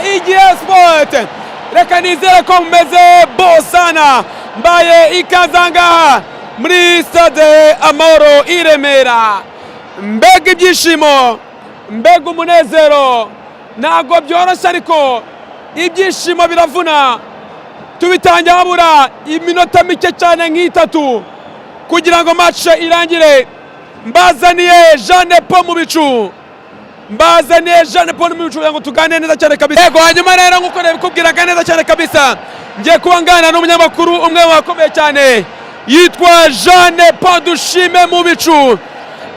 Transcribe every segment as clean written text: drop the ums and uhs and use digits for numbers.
EGS Sport. Reka nizere ko mumeze bo sana mbaye ikazanga muri stade Amahoro i Remera. Mbega ibyishimo, mbega umunezero, ntabwo byoroshye ariko ibyishimo biravuna. Tubitangiye habura iminota mike cyane nk'itatu kugira ngo match irangire. Mbazaniye Jean Paul mu bicu, mbazaniye Jean Paul mu bicu ngo tugane neza cyane kabisa. Yego, hanyuma rero nkuko nabikubwiraga neza cyane kabisa, ngiye kubangana n'umunyamakuru umwe wakomeye cyane yitwa Jean Paul Dushime mu bicu.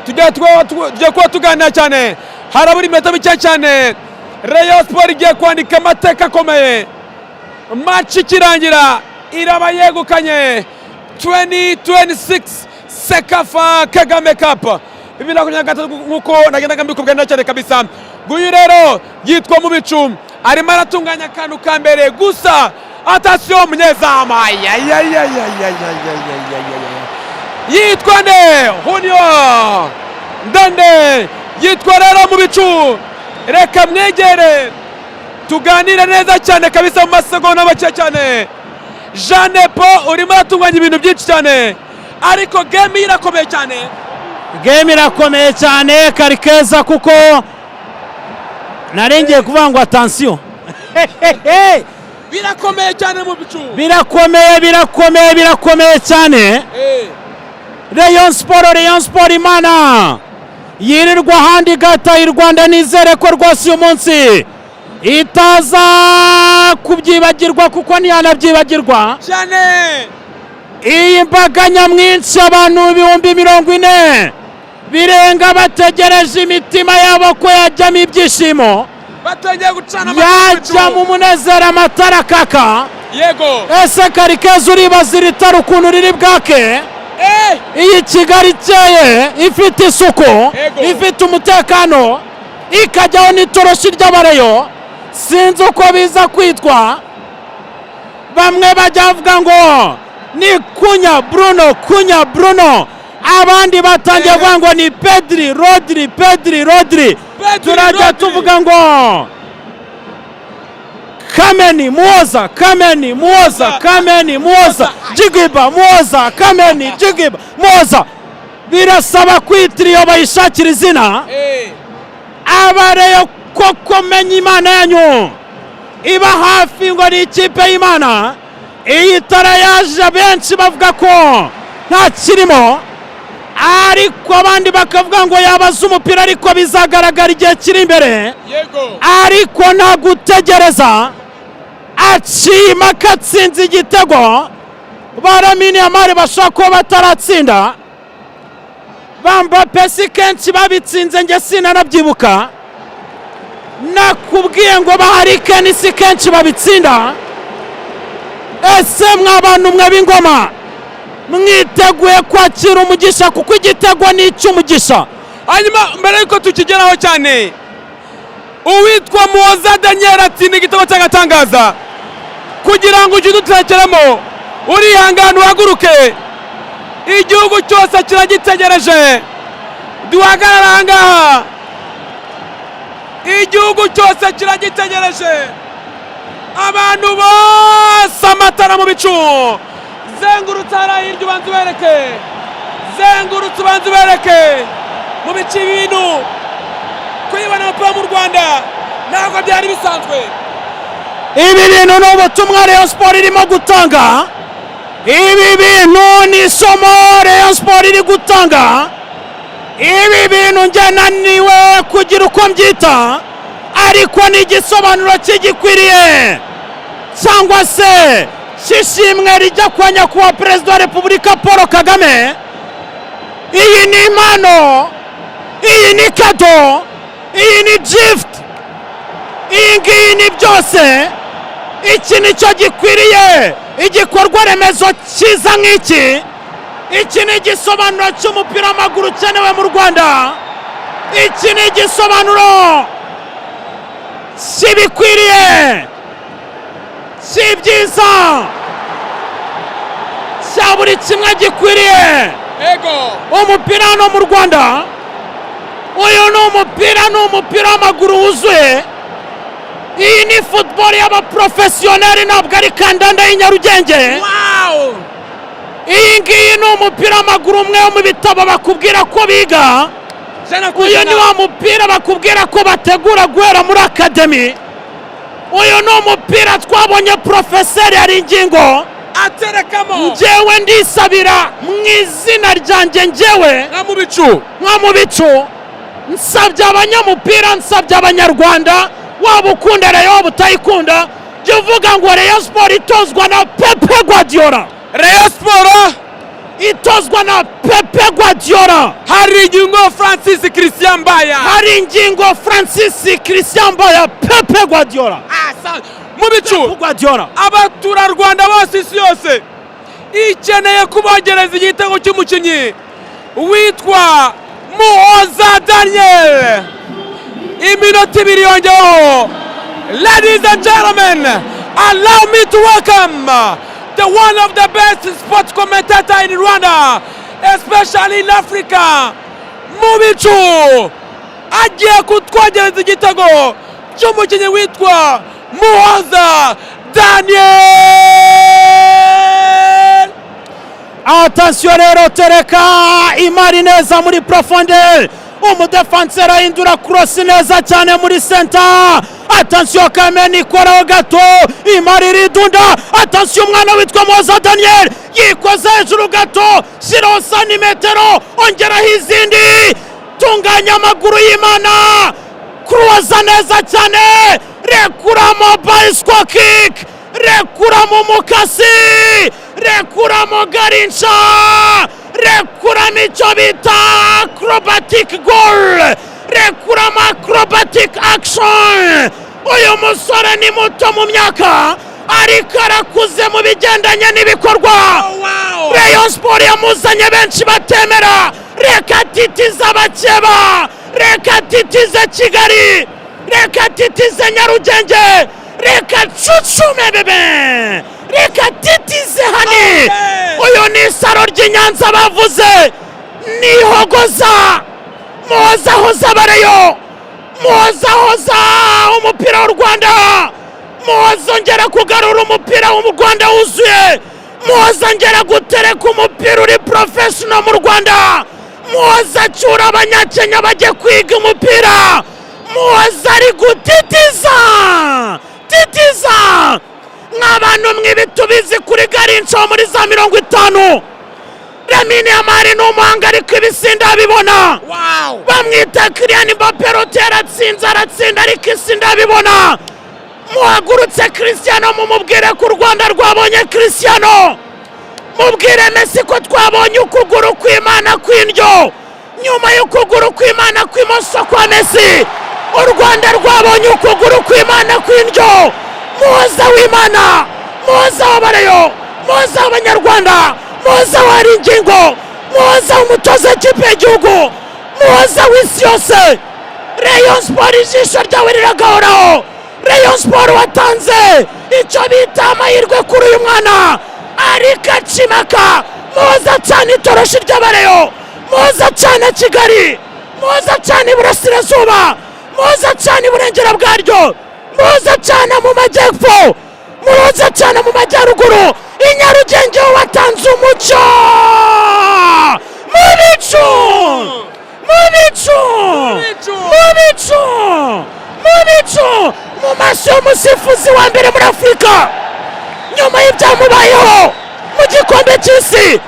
Tujya kuba tuganira cyane, harabura iminota mike cyane Rayon Sport igiye kwandika amateka akomeye. Match ikirangira iraba yegukanye 2026 Sekafa Kagame Cup 2023 nkuko nagendaga mbikubwira cyane kabisa. Guyu rero yitwa mu bicu, arimo aratunganya akantu ka mbere gusa atasiyo munyezamu. Yitwa nde? Hunyo Ndande yitwa rero mu bicu. Reka mwegere tuganire neza cyane kabisa mu masegonda make cyane. Jean Paul urimo aratunganya ibintu byinshi cyane, ariko game irakomeye cyane. Game irakomeye cyane Karikeza, kuko narengeye kuvuga ngo attention. Birakomeye cyane mu bicu, birakomeye cyane. Rayon Sport Imana yirirwa handi gata i Rwanda. Nizere ko rwose uyu munsi itaza kubyibagirwa, kuko ntiyanabyibagirwa cyane. Iyi mbaga nyamwinshi, abantu 40,000 birenga bategereje imitima yabo ko yajyamo ibyishimo, batangiye gucana yajya mu munezero amatara kaka. Yego, ese Karikeza uribaza iri tara ukuntu riri bwake? Iyi Kigali ikeye, ifite isuku, ifite umutekano, ikajyaho n'itoroshi ry'abareyo, sinzi uko biza kwitwa. Bamwe bajya bavuga ngo ni Kunya Bruno, abandi batangiye kuvuga ngo ni Pedri Rodri. Turajya tuvuga ngo Kameni Muoza, Jigiba Muoza, Kameni Jigiba Muoza. Birasaba kwitira iyo bayishakira izina. Abareyo koko menya Imana yanyu iba hafi, ngo ni ikipe y'Imana. Iyi tara yaje benshi bavuga ko nta kirimo, ariko abandi bakavuga ngo yabaza umupira, ariko bizagaragara igihe kiri imbere. Ariko nta gutegereza, acima katsinze igitego. Baramini amari bashaka ko bataratsinda, bamba pesi kenshi babitsinze, nge sinanabyibuka. Nakubwiye ngo bahari kenisi kenshi babitsinda. Ese mwabantu mwe b'ingoma mwiteguye kwakira umugisha, kuko igitego ni icy'umugisha. Hanyuma mbere yuko tukigeraho cyane, uwitwa Muoza Daniel ati ni igitego cy'agatangaza. Kugira ngo ujye udutekeramo, urihangana uhaguruke, igihugu cyose kiragitegereje. Duhagarara ahangaha, igihugu cyose kiragitegereje. Abantu bose amatara mu bicu, zengurutse hariya hirya ubanza ubereke, zengurutse ubanza ubereke mu bice ibintu. Kuyibona umupira mu Rwanda ntabwo byari bisanzwe. Ibi bintu ni ubutumwa Rayon Sport irimo gutanga, ibi bintu ni isomo Rayon Sport iri gutanga. Ibi bintu njye naniwe kugira uko mbyita, ariko ni igisobanuro kigikwiriye cyangwa se cy'ishimwe rijya kwa nyakubahwa Perezida wa Repubulika Paul Kagame. Iyi ni impano, iyi ni kado, iyi ni gift, iyi ngiyi ni byose. Iki ni cyo gikwiriye igikorwa remezo cyiza nk'iki. Iki ni igisobanuro cy'umupira w'amaguru ukenewe mu Rwanda. Iki ni igisobanuro kibikwiriye, kibyiza, cya buri kimwe gikwiriye. Umupira hano mu Rwanda, uyu ni umupira w'amaguru wuzuye. iyi ni football y'abaprofesiyoneri ntabwo ari kandanda y'inyarugenge. Wow! iyi ngiyi ni umupira w'amaguru umwe wo mu bitabo bakubwira ko biga. uyu ni wa mupira bakubwira ko bategura guhera muri akademi. uyu ni umupira twabonye porofeseri hari ingingo aterekamo. njyewe ndisabira mu izina ryanjye njyewe nka mu bicu nsabye abanyamupira, nsabye abanyarwanda, waba ukunda Rayon waba utayikunda, jya uvuga ngo Rayon Sport itozwa na Pepe Guardiola. Rayon Sport itozwa na Pepe Guardiola. hari ingingo Francis Christian Mbaya. hari ingingo Francis Christian Mbaya, Pepe Guardiola. mu bicu abaturarwanda bose isi yose ikeneye kubongereza igitego cy'umukinnyi witwa Muhoza Daniel. iminota 2 yongeyeho. Ladies and gentlemen, allow me to welcome the one of the best sports commentator in Rwanda, especially in Africa. mu bicu agiye kutwongereza igitego cy'umukinnyi witwa Muhoza Daniel. Attention rero tereka imari neza muri profondeur. umudefanseri ahindura cross neza cyane muri center. Attention Kameni koraho gato, imari ridunda. Attention umwana witwa Muhoza Daniel yikoza hejuru gato, shyiraho santimetero, ongeraho izindi, tunganya amaguru y'Imana, kuruwaza neza cyane, rekuramo bicycle kick, rekuramo umukasi, rekuramo garinca, rekuramo icyo bita acrobatic goal, rekuramo acrobatic action. uyu musore ni muto mu myaka ariko arakuze mu bigendanye n'ibikorwa. Rayon Sport yamuzanye benshi batemera, reka titiza abakeba, reka titize Kigali, reka titize Nyarugenge, reka cucume bebe, reka titize hani. uyu ni isaro ry'Inyanza bavuze nihogoza. Muhoza hoza Barayo, Muhoza hoza umupira w'u Rwanda, Muhoza ongera kugarura umupira w'u Rwanda wuzuye, Muhoza ongera gutereka umupira uri professional mu Rwanda, Muhoza acyura abanyakenya bajye kwiga umupira, Muhoza ari gutitiza titiza nk'abantu mw'ibitubizi kuri garinca muri za 50. Lamine Yamal ni umuhanga ariko ibisinda abibona. bamwita Kylian Mbappé aratsinda ariko isinda abibona. muhagurutse Cristiano mumubwire ko u Rwanda rwabonye Cristiano, mubwire Messi ko twabonye ukuguru kw'Imana kw'indyo nyuma y'ukuguru kw'Imana kw'imoso kwa Messi. u Rwanda rwabonye ukuguru kw'Imana kw'indyo. Muhoza w'Imana, Muhoza w'Abarayo, Muhoza w'Abanyarwanda, Muhoza wari ingingo, Muhoza umutoza w'ikipe y'igihugu, Muhoza w'isi yose. Rayon Sport ijisho ryawe riragahoraho. Rayon Sport watanze icyo bita amahirwe kuri uyu mwana ariko acimaka. Muhoza cyane itoroshi ry'Abarayo, Muhoza cyane Kigali, Muhoza cyane iburasirazuba, Muhoza cyane iburengera bwaryo, Muhoza cyane mu majyepfo, Muhoza cyane mu majyaruguru. i Nyarugenge watanze umucyo mu bicu, mu bicu, mu bicu, mu bicu, mu maso y'umusifuzi wa mbere muri Afurika nyuma y'ibyamubayeho mu gikombe cy'isi.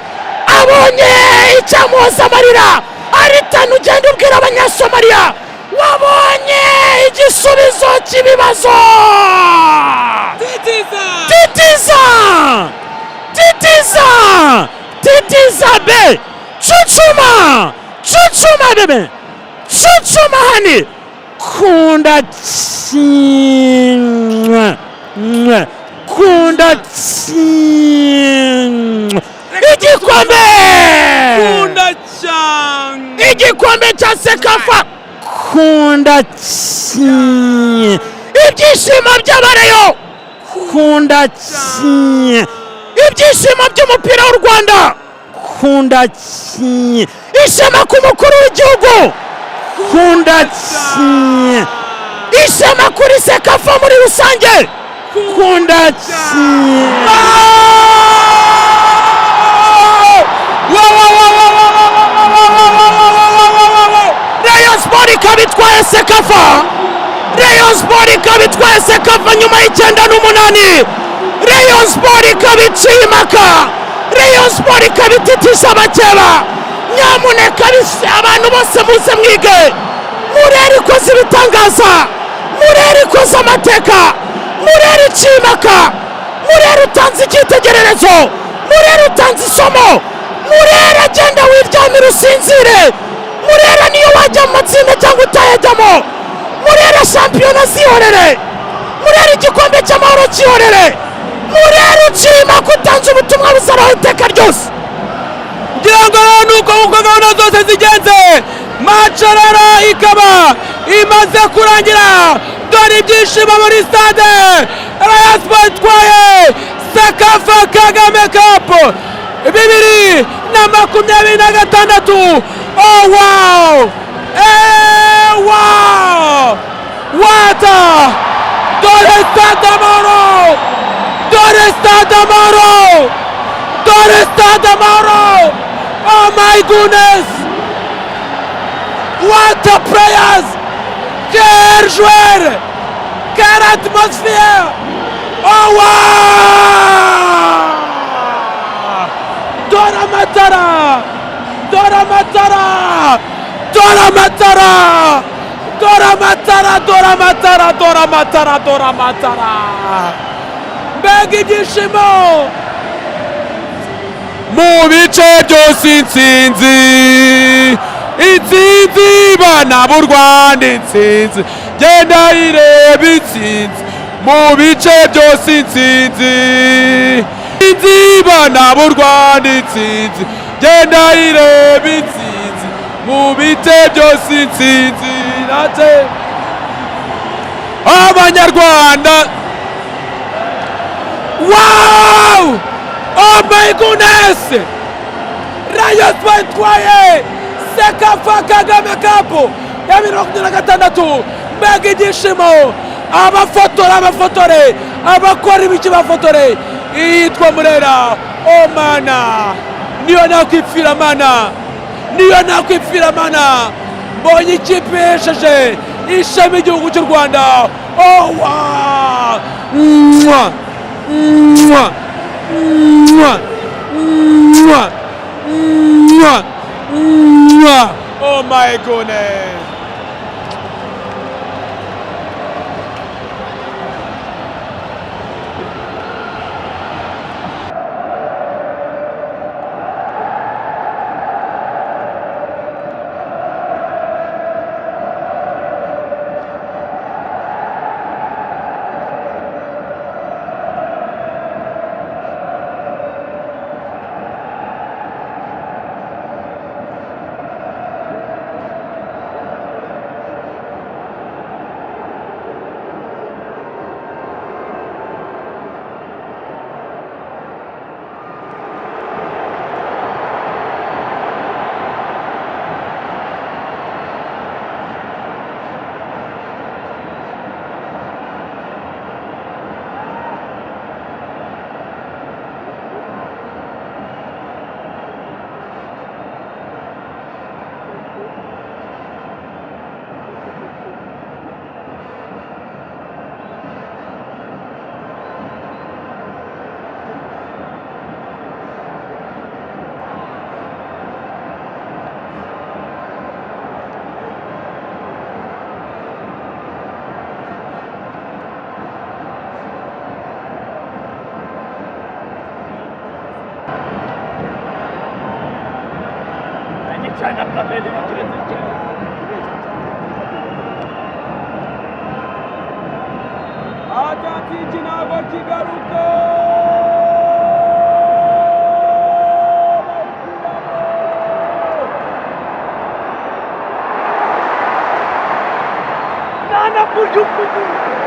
abonye icyamuhoza amarira aritana ugenda ubwira abanyasomaliya wabonye igisubizo cy'ibibazo. titiza titiza titiza be, cucuma cucuma bebe, cucuma hani, kunda kunda igikombe, igikombe cya Sekafa, kunda ibyishimo by'Abarayo, kunda ibyishimo by'umupira w'u Rwanda, kunda ishema ku mukuru w'igihugu, kunda ishema kuri Sekafa muri rusange. Kunda Rayon Sport ikabitwaye Sekafa. Rayon Sport ikabitwaye Sekafa nyuma y'98. Rayon Sport ikabicimaka. Rayon Sport ikabititisha abakeba. Nyamuneka abantu bose muze mwige. Mureri ikoze ibitangaza. Mureri ikoze amateka. Mureri icimaka. Mureri utanze icyitegererezo. Mureri utanze isomo. Mureri agenda wiryamira usinzire. Mureri niyo wajya mu matsinda cyangwa utayajyamo. Mureri shampiyona zihorere. Mureri igikombe cy'amahoro cyihorere. Mureri ucimaka utanze ubutumwa buzaraho iteka ryose. ngira ngo nuko uko gahunda zose zigenze match rero ikaba imaze kurangira. Dore ibyishimo muri stade. Rayon Sport itwaye Sekafa Kagame Cup 2026. Oh wow! Wow! What Dore Stade Amahoro! Dore Stade Amahoro! Dore Stade Amahoro! Oh my goodness! What a players! Quel joueur! Quelle atmosphère! Oh wow! Dora Matara! Dora Matara! Dora Matara! Dora Matara! Dora Matara! Dora Matara! Dora Matara! Mbega ibyishimo! Mu bice byose intsinzi! Intsinzi bana b'u Rwanda intsinzi! Genda ireba intsinzi! Mu bice byose intsinzi! Intsinzi bana b'u Rwanda intsinzi! Genda ireba intsinzi! Mu bice byose intsinzi! Nate Abanyarwanda! Wow! Oh my goodness! Rayon Sport itwaye Sekafa Kagame Cup 2026. Mbega ibyishimo! Abafotore abakora ibiki bafotore. Yitwa Murera. Oh mana, niyo nakwipfira mana, niyo nakwipfira mana. Mbonye ikipe yesheje ishami igihugu cy'u Rwanda. Oh wow! Mwah! Mwah! Mwah! Mwah! Mwah! Mwah! Oh my goodness! Atati ntabwo kigaruka. Nana kurya ukuguru.